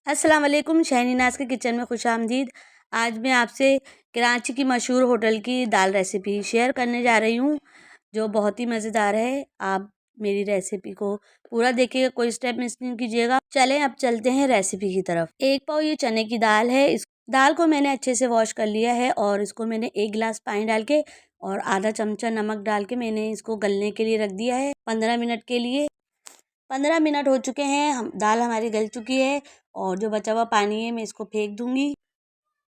अस्सलाम वालेकुम। शहनी नाज के किचन में खुशामदीद। आज मैं आपसे कराची की मशहूर होटल की दाल रेसिपी शेयर करने जा रही हूँ, जो बहुत ही मज़ेदार है। आप मेरी रेसिपी को पूरा देखिएगा, कोई स्टेप मिस नहीं कीजिएगा। चलें अब चलते हैं रेसिपी की तरफ। एक पाव ये चने की दाल है। इस दाल को मैंने अच्छे से वॉश कर लिया है और इसको मैंने 1 गिलास पानी डाल के और आधा चमचा नमक डाल के मैंने इसको गलने के लिए रख दिया है 15 मिनट के लिए। 15 मिनट हो चुके हैं, हम दाल हमारी गल चुकी है और जो बचा हुआ पानी है मैं इसको फेंक दूंगी।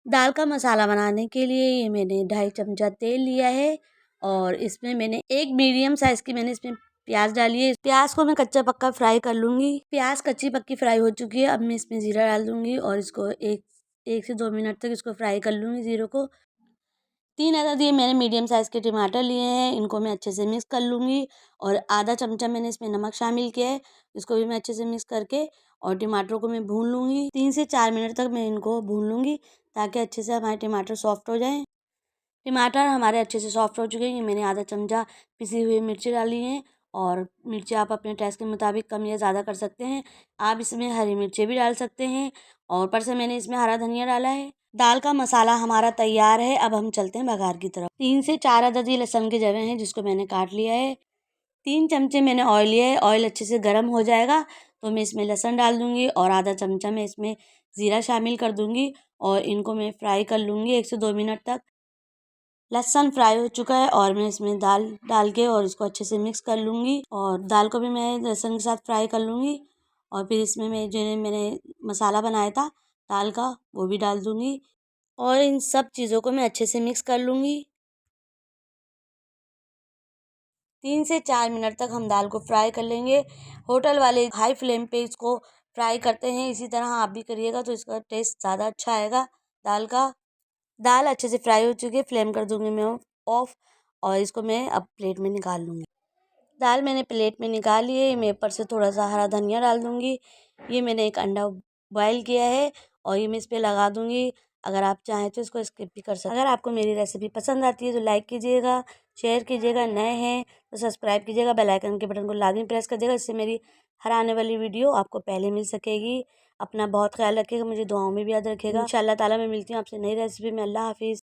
दाल का मसाला बनाने के लिए ये मैंने 2.5 चमचा तेल लिया है और इसमें मैंने एक मीडियम साइज़ की मैंने इसमें प्याज डाली है। प्याज को मैं कच्चा पक्का फ्राई कर लूँगी। प्याज कच्ची पक्की फ्राई हो चुकी है। अब मैं इसमें ज़ीरा डाल दूँगी और इसको एक से 2 मिनट तक इसको फ्राई कर लूँगी ज़ीरो को। 3 अदद ये मैंने मीडियम साइज़ के टमाटर लिए हैं, इनको मैं अच्छे से मिक्स कर लूँगी और आधा चमचा मैंने इसमें नमक शामिल किया है, इसको भी मैं अच्छे से मिक्स करके और टमाटरों को मैं भून लूँगी। 3 से 4 मिनट तक मैं इनको भून लूँगी ताकि अच्छे से हमारे टमाटर सॉफ्ट हो जाएँ। टमाटर हमारे अच्छे से सॉफ्ट हो चुके हैं। ये मैंने आधा चमचा पिसी हुई मिर्ची डाली हैं और मिर्ची आप अपने टेस्ट के मुताबिक कम या ज़्यादा कर सकते हैं। आप इसमें हरी मिर्ची भी डाल सकते हैं और ऊपर से मैंने इसमें हरा धनिया डाला है। दाल का मसाला हमारा तैयार है। अब हम चलते हैं बघार की तरफ। 3 से 4 अदद ये लहसुन के जवे हैं जिसको मैंने काट लिया है। 3 चमचे मैंने ऑयल लिया है। ऑयल अच्छे से गर्म हो जाएगा तो मैं इसमें लहसुन डाल दूँगी और आधा चमचा मैं इसमें ज़ीरा शामिल कर दूँगी और इनको मैं फ्राई कर लूँगी 1 से 2 मिनट तक। लहसुन फ्राई हो चुका है और मैं इसमें दाल डाल के और इसको अच्छे से मिक्स कर लूँगी और दाल को भी मैं लहसुन के साथ फ्राई कर लूँगी और फिर इसमें मैंने मसाला बनाया था दाल का वो भी डाल दूँगी और इन सब चीज़ों को मैं अच्छे से मिक्स कर लूँगी। 3 से 4 मिनट तक हम दाल को फ्राई कर लेंगे। होटल वाले हाई फ्लेम पे इसको फ्राई करते हैं, इसी तरह आप भी करिएगा तो इसका टेस्ट ज़्यादा अच्छा आएगा दाल का। दाल अच्छे से फ्राई हो चुकी है, फ्लेम कर दूँगी मैं ऑफ और इसको मैं अब प्लेट में निकाल लूँगी। दाल मैंने प्लेट में निकाल ली है। मैं ऊपर से थोड़ा सा हरा धनिया डाल दूँगी। ये मैंने एक अंडा बॉयल किया है और ये मैं इस पे लगा दूँगी। अगर आप चाहें तो इसको स्किप भी कर सकते हैं। अगर आपको मेरी रेसिपी पसंद आती है तो लाइक कीजिएगा, शेयर कीजिएगा, नए हैं तो सब्सक्राइब कीजिएगा, बेल आइकन के बटन को लाज़मी प्रेस कर दीजिएगा, इससे मेरी हर आने वाली वीडियो आपको पहले मिल सकेगी। अपना बहुत ख्याल रखिएगा, मुझे दुआओं में भी याद रखिएगा। इंशाअल्लाह ताला मैं मिलती हूँ आपसे नई रेसिपी में। अल्लाह हाफ़िज़।